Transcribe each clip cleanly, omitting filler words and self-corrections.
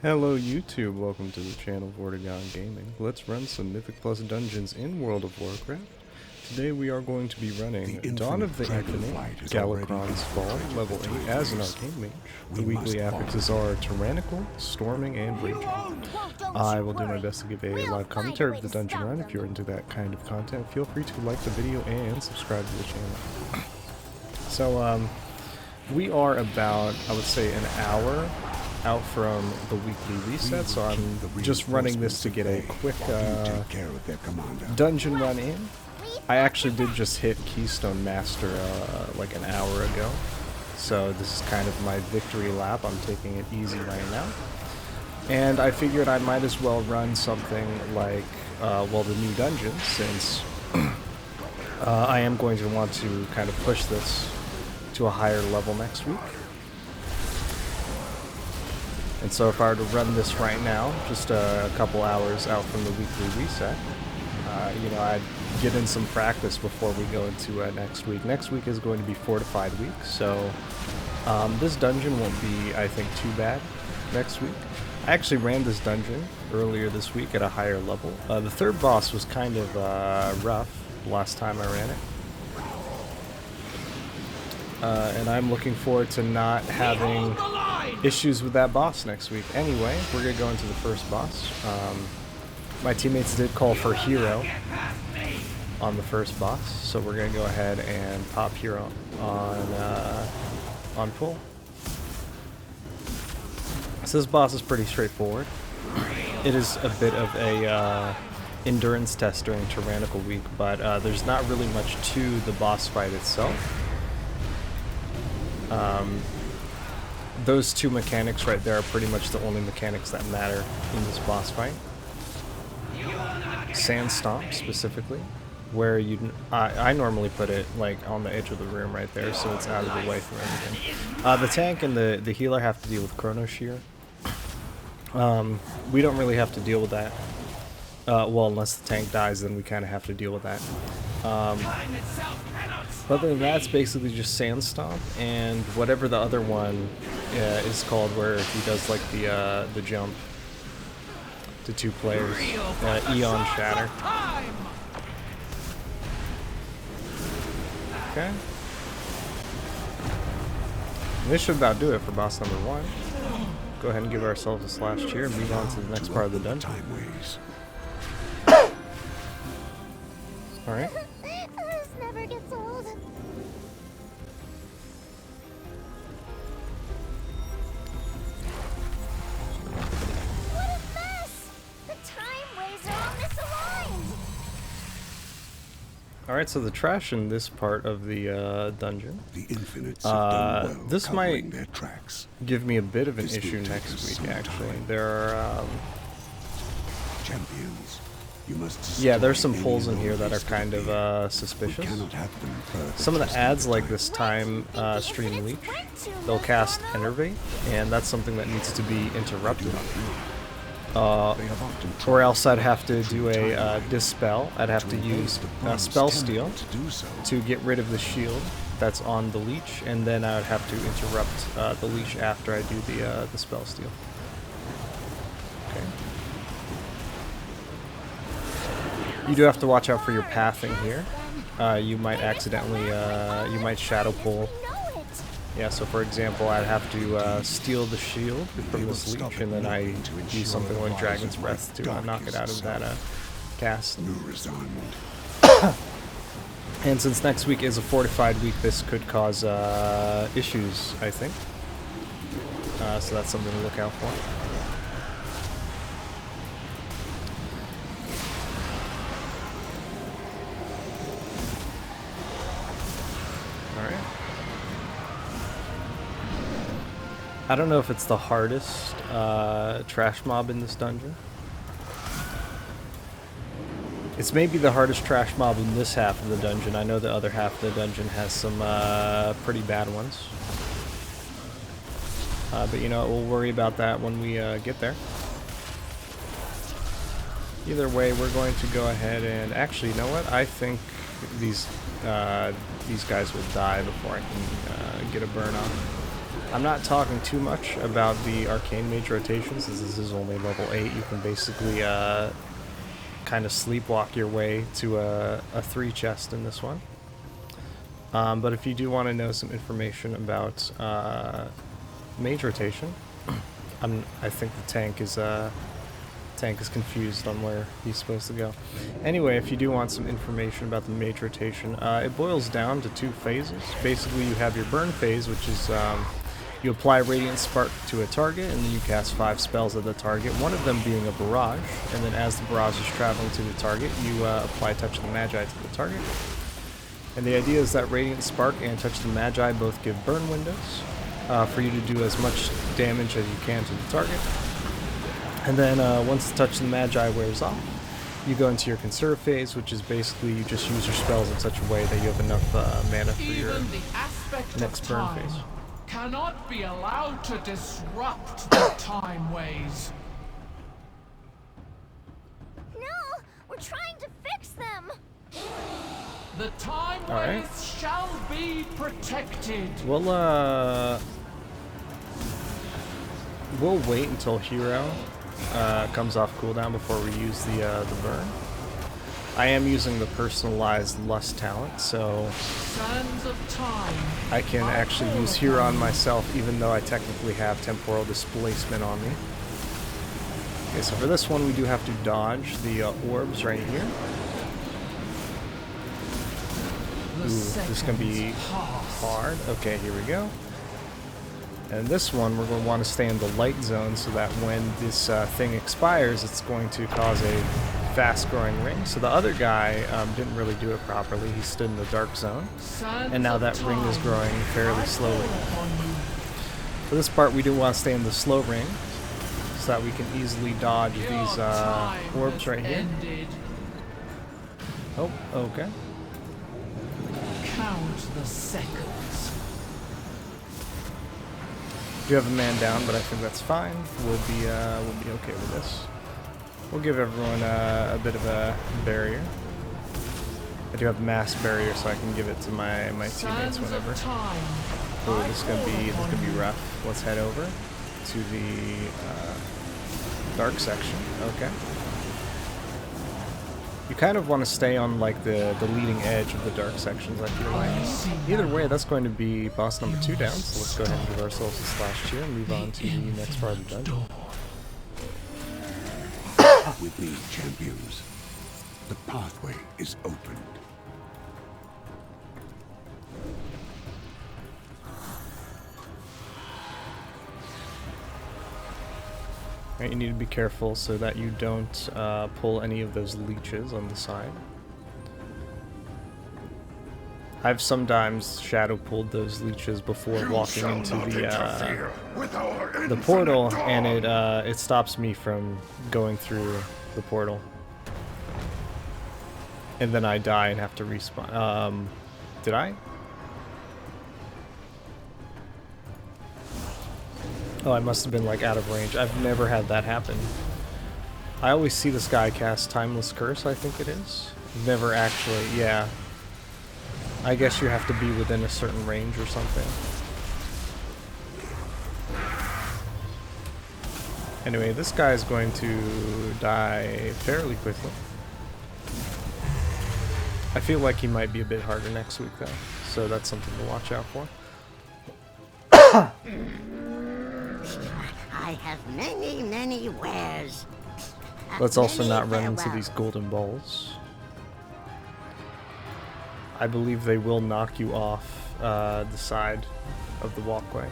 Hello YouTube, welcome to the channel Vortigon Gaming. Let's run some Mythic Plus dungeons in World of Warcraft. Today we are going to be running Dawn of the Infinite, Galakrond's Fall, level 8 as an Arcane Mage. The weekly affixes are Tyrannical, Storming, and Raging. I will do my best to give a live commentary of the dungeon run. If you're into that kind of content, feel free to like the video and subscribe to the channel. So, we are about, I would say, an hour out from the weekly reset, so I'm just running this to get a quick dungeon run in. I actually did just hit Keystone Master like an hour ago, so this is kind of my victory lap. I'm taking it easy right now, and I figured I might as well run something like well, the new dungeon, since I am going to want to kind of push this to a higher level next week. And so if I were to run this right now, just a couple hours out from the weekly reset, you know, I'd get in some practice before we go into next week. Next week is going to be fortified week, so this dungeon won't be, I think, too bad next week. I actually ran this dungeon earlier this week at a higher level. The third boss was kind of rough last time I ran it. And I'm looking forward to not having issues with that boss next week. Anyway, we're gonna go into the first boss. My teammates did call for hero on the first boss, so we're gonna go ahead and pop hero on pull. So this boss is pretty straightforward. It is a bit of a endurance test during Tyrannical week, but there's not really much to the boss fight itself. Those two mechanics right there are pretty much the only mechanics that matter in this boss fight. Sand Stomp specifically, where I normally put it like on the edge of the room right there, so it's out of the way from everything. The tank and the healer have to deal with Chrono Shear. We don't really have to deal with that. Well, unless the tank dies, then we kind of have to deal with that. But other than that, it's basically just Sand Stomp and whatever the other one is called, where he does like the jump to two players. Eon Shatter. Okay. And this should about do it for boss number 1. Go ahead and give ourselves a slash cheer and move on to the next part of the dungeon. Timeways. Alright. This never gets old. What a mess! The Timeways are all misaligned! Alright, so the trash in this part of the dungeon. The Infinites have done well this might their tracks. give me a bit of an This will issue take next us week, some actually. time. There are, Champions. You must yeah, there's some destroy pulls in any here that are enemies kind that of be. suspicious. We cannot have them further Some of the twisted ads the like time. this time stream leech, they'll cast Enervate, and that's something that needs to be interrupted. They have often Or tried else I'd have to to do a time Dispel. I'd have to evade use the bronze Spell template Steal to do so. to get rid of the shield that's on the leech, and then I would have to interrupt the leech after I do the Spell Steal. Okay. You do have to watch out for your pathing here. You might accidentally, you might shadow pull. Yeah, so for example, I'd have to steal the shield from this leech, and then I use something like Dragon's Breath to knock it out of that cast. And since next week is a fortified week, this could cause issues, I think. So that's something to look out for. Alright. I don't know if it's the hardest trash mob in this dungeon. It's maybe the hardest trash mob in this half of the dungeon. I know the other half of the dungeon has some pretty bad ones. But you know, we'll worry about that when we get there. Either way, we're going to go ahead and actually, you know what? I think these guys will die before I can get a burn on. I'm not talking too much about the Arcane Mage rotations, as this is only level 8. You can basically kind of sleepwalk your way to a 3 chest in this one. But if you do want to know some information about Mage rotation, I think the tank is confused on where he's supposed to go. Anyway, if you do want some information about the Mage rotation, it boils down to 2 phases. Basically, you have your burn phase, which is you apply Radiant Spark to a target, and then you cast 5 spells at the target, one of them being a barrage, and then as the barrage is traveling to the target, you apply Touch of the Magi to the target. And the idea is that Radiant Spark and Touch of the Magi both give burn windows for you to do as much damage as you can to the target. And then once the Touch of the Magi wears off, you go into your Conserve phase, which is basically you just use your spells in such a way that you have enough mana for your next burn phase. Cannot be allowed to disrupt the Timeways. No, we're trying to fix them. The Timeways shall be protected. We'll wait until Hero comes off cooldown before we use the burn. I am using the personalized Lust talent, so I can actually use Hero on myself, even though I technically have Temporal Displacement on me. Okay, so for this one, we do have to dodge the orbs right here. Ooh, this is going to be hard. Okay, here we go. And this one, we're going to want to stay in the light zone so that when this thing expires, it's going to cause a fast-growing ring. So the other guy didn't really do it properly. He stood in the dark zone, and now that ring is growing fairly slowly. For this part, we do want to stay in the slow ring so that we can easily dodge these orbs right here. Oh, okay. Count the seconds. Do have a man down, but I think that's fine. We'll be okay with this. We'll give everyone a bit of a barrier. I do have mass barrier, so I can give it to my teammates whenever. Oh, this is gonna be rough. Let's head over to the dark section. Okay. You kind of want to stay on like the leading edge of the dark sections, I feel like. Either way, that's going to be boss number 2 down, so let's go ahead and give ourselves a slash cheer and move on to the next part of the dungeon. With me, champions. The pathway is opened. Right, you need to be careful so that you don't pull any of those leeches on the side. I've sometimes shadow pulled those leeches before walking into the portal, and it stops me from going through the portal. And then I die and have to respawn. Did I? Oh, I must have been like out of range. I've never had that happen. I always see this guy cast Timeless Curse, I think it is. Never actually, yeah. I guess you have to be within a certain range or something. Anyway, this guy is going to die fairly quickly. I feel like he might be a bit harder next week though, so that's something to watch out for. I have many wares. Let's also not run into these golden balls. I believe they will knock you off the side of the walkway.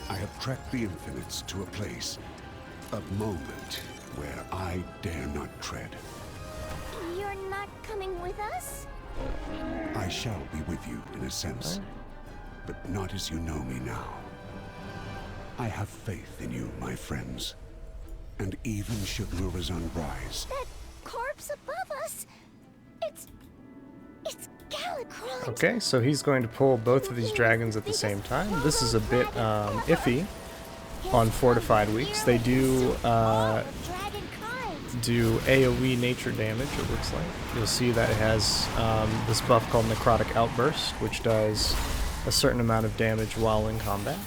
I have tracked the infinites to a place, a moment where I dare not tread. You're not coming with us? I shall be with you in a sense, but not as you know me now. I have faith in you, my friends, and even should Murazan rise. That corpse above us, it's Galakrond. Okay, so he's going to pull both of these dragons at the same time. This is a bit iffy on fortified weeks. They do AoE nature damage, it looks like. You'll see that it has this buff called Necrotic Outburst, which does a certain amount of damage while in combat.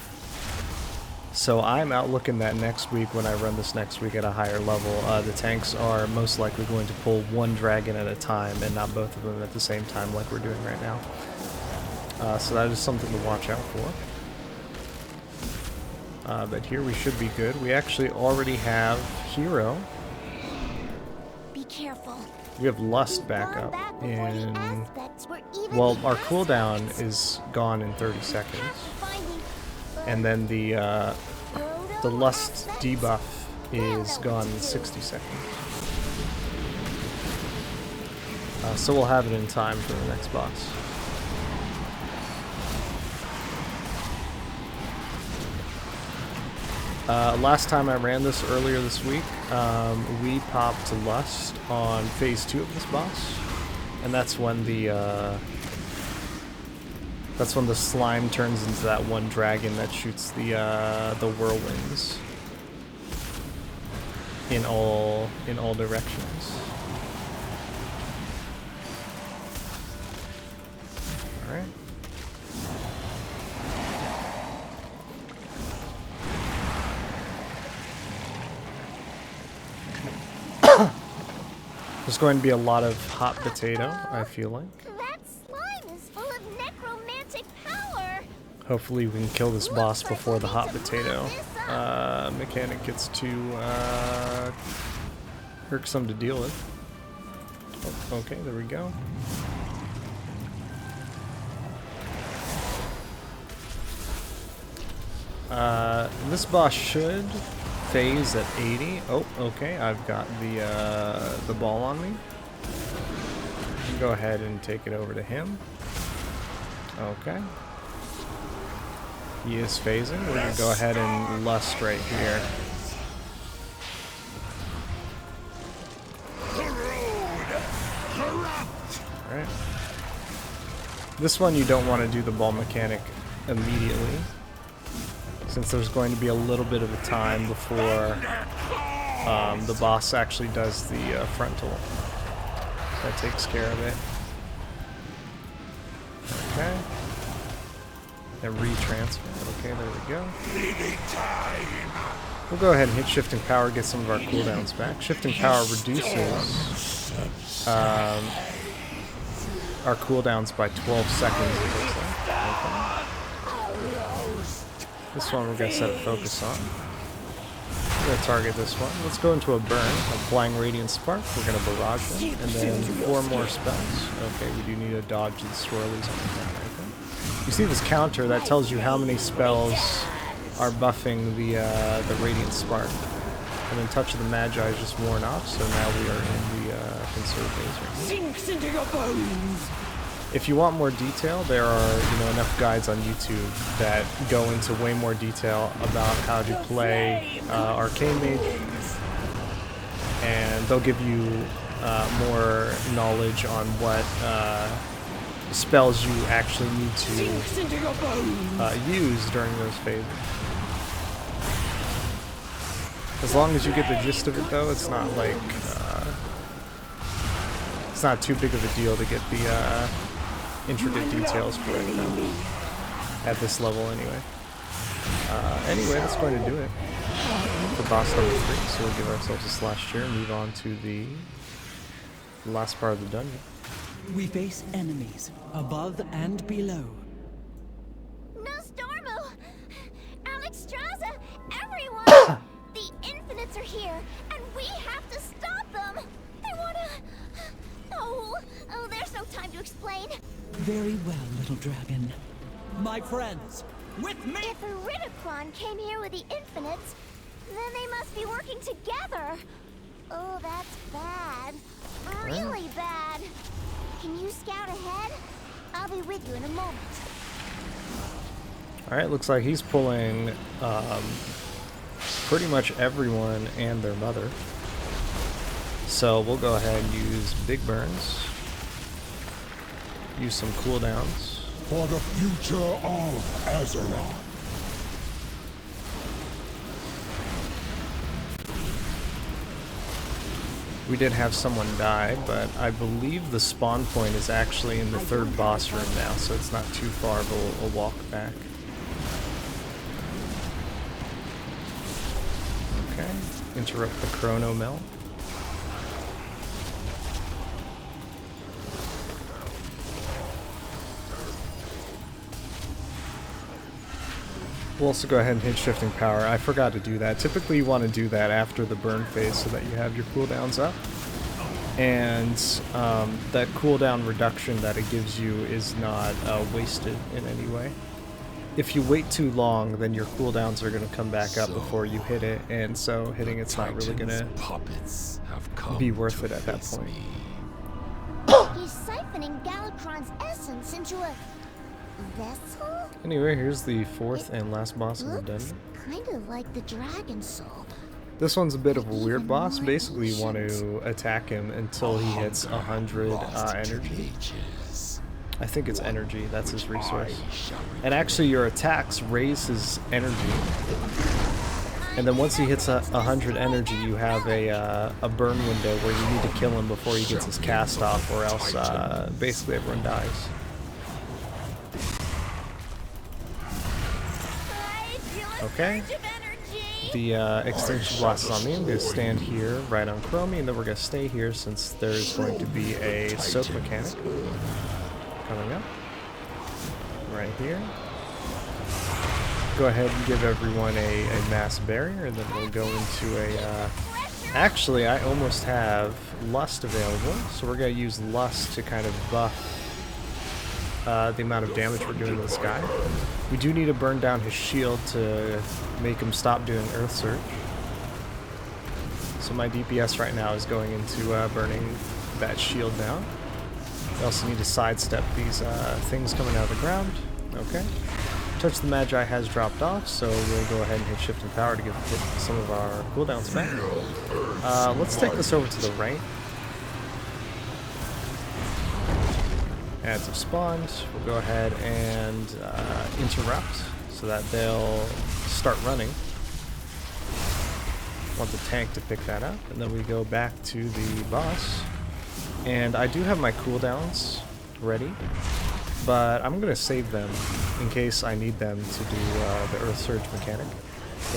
So I'm outlooking that next week when I run this next week at a higher level. The tanks are most likely going to pull one dragon at a time and not both of them at the same time like we're doing right now. So that is something to watch out for. But here we should be good. We actually already have Hero. Be careful. We have Lust back up. And, well, our cooldown is gone in 30 seconds. And then the Lust debuff is gone in 60 seconds. So we'll have it in time for the next boss. Last time I ran this earlier this week, we popped Lust on phase 2 of this boss, and that's when the slime turns into that one dragon that shoots the whirlwinds in all directions. All right. There's going to be a lot of hot potato, I feel like. That slime is full of necromantic power. Hopefully we can kill this boss before the hot potato mechanic gets too irksome to deal with. Oh, okay, there we go. This boss should phase at 80. Oh, okay, I've got the ball on me. Go ahead and take it over to him. Okay. He is phasing. We're gonna go ahead and Lust right here. Alright. This one you don't want to do the ball mechanic immediately, since there's going to be a little bit of a time before the boss actually does the frontal. So that takes care of it. Okay. And retransfer. Okay, there we go. We'll go ahead and hit Shifting Power, get some of our cooldowns back. Shifting Power reduces our cooldowns by 12 seconds, it looks like. Okay. This one we're going to set a focus on. We're going to target this one. Let's go into a burn, applying Radiant Spark. We're going to barrage him, and then 4 more spells. Okay, we do need to dodge the swirlies on the ground. Okay. You see this counter that tells you how many spells are buffing the Radiant Spark. And then Touch of the Magi is just worn off, so now we are in the conserve phase. Sinks into your bones! If you want more detail, there are enough guides on YouTube that go into way more detail about how to play Arcane Mage, and they'll give you more knowledge on what spells you actually need to use during those phases. As long as you get the gist of it, though, it's not like it's not too big of a deal to get the intricate details for it at this level anyway. Anyway, that's going to do it for boss number 3, so we'll give ourselves a slash chair and move on to the last part of the dungeon. We face enemies above and below. Nostormo! Alexstrasza! Everyone! The Infinites are here, and we have to stop them! They wanna... Oh, there's no time to explain. Very well, little dragon. My friends, with me! If Iridikron came here with the Infinites, then they must be working together. Oh, that's bad. Really bad. Can you scout ahead? I'll be with you in a moment. Alright, looks like he's pulling pretty much everyone and their mother. So we'll go ahead and use big burns. Use some cooldowns. For the future of Azeroth. We did have someone die, but I believe the spawn point is actually in the 3rd boss room now, so it's not too far of a walk back. interrupt the chrono melt. We'll also go ahead and hit shifting power. I forgot to do that. Typically you want to do that after the burn phase so that you have your cooldowns up. And that cooldown reduction that it gives you is not wasted in any way. If you wait too long, then your cooldowns are going to come back up before you hit it, and so hitting it's not really going to be worth it at that point. He's siphoning Galakrond's essence into a vessel? Anyway, here's the fourth and last boss of the dungeon. Kind of like the Dragon Soul. This one's a bit of a weird boss. Basically, you want to attack him until he hits 100 energy. I think it's energy, that's his resource. And actually your attacks raise his energy. And then once he hits 100 energy, you have a burn window where you need to kill him before he gets his cast off, or else basically everyone dies. Okay. The extinction blast is on me. I'm going to stand here right on Chromie, and then we're going to stay here since there's going to be a soak mechanic coming up right here. Go ahead and give everyone a mass barrier, and then we'll go into a actually I almost have lust available, so we're going to use lust to kind of buff the amount of damage we're doing to this guy. We do need to burn down his shield to make him stop doing Earth Surge. So my DPS right now is going into burning that shield down. We also need to sidestep these things coming out of the ground. Okay. Touch the Magi has dropped off, so we'll go ahead and hit shift and power to get some of our cooldowns back. Let's take this over to the right. Adds have spawned. We'll go ahead and interrupt so that they'll start running. Want the tank to pick that up, and then we go back to the boss. And I do have my cooldowns ready, but I'm going to save them in case I need them to do the Earth Surge mechanic,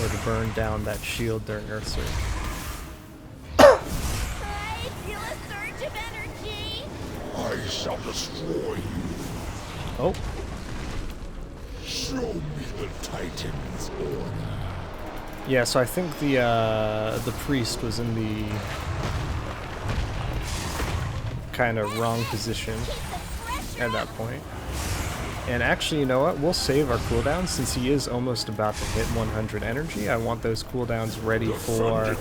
or to burn down that shield during Earth Surge. I feel a surge of energy. I shall destroy you. Oh. Show me the Titan's order. Yeah, so I think the priest was in the kind of wrong position at that point. And actually, you know what? We'll save our cooldowns since he is almost about to hit 100 energy. I want those cooldowns ready for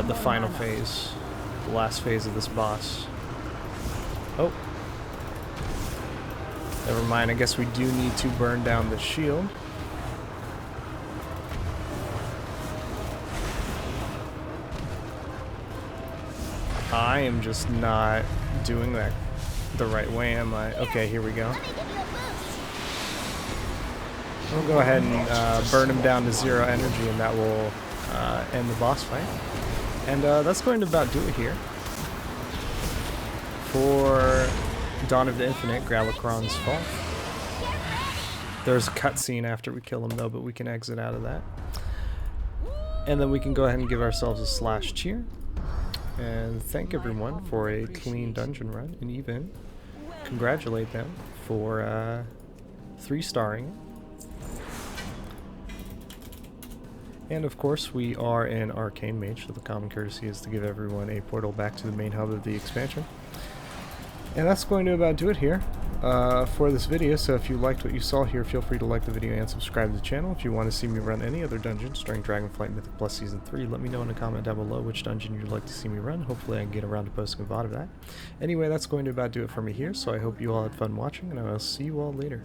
the final phase, the last phase of this boss. Oh. Never mind, I guess we do need to burn down the shield. I am just not doing that the right way, am I? Okay, here we go. We'll go ahead and burn him down to 0 energy, and that will end the boss fight. And that's going to about do it here for Dawn of the Infinite, Galakrond's Fall. There's a cutscene after we kill him though, but we can exit out of that. And then we can go ahead and give ourselves a slash cheer. And thank everyone for a clean dungeon run, and even congratulate them for 3-starring it. And of course, we are an Arcane Mage, so the common courtesy is to give everyone a portal back to the main hub of the expansion. And that's going to about do it here for this video. So if you liked what you saw here, feel free to like the video and subscribe to the channel. If you want to see me run any other dungeons during Dragonflight Mythic Plus Season 3, let me know in a comment down below which dungeon you'd like to see me run. Hopefully I can get around to posting a VOD of that. Anyway, that's going to about do it for me here, so I hope you all had fun watching, and I will see you all later.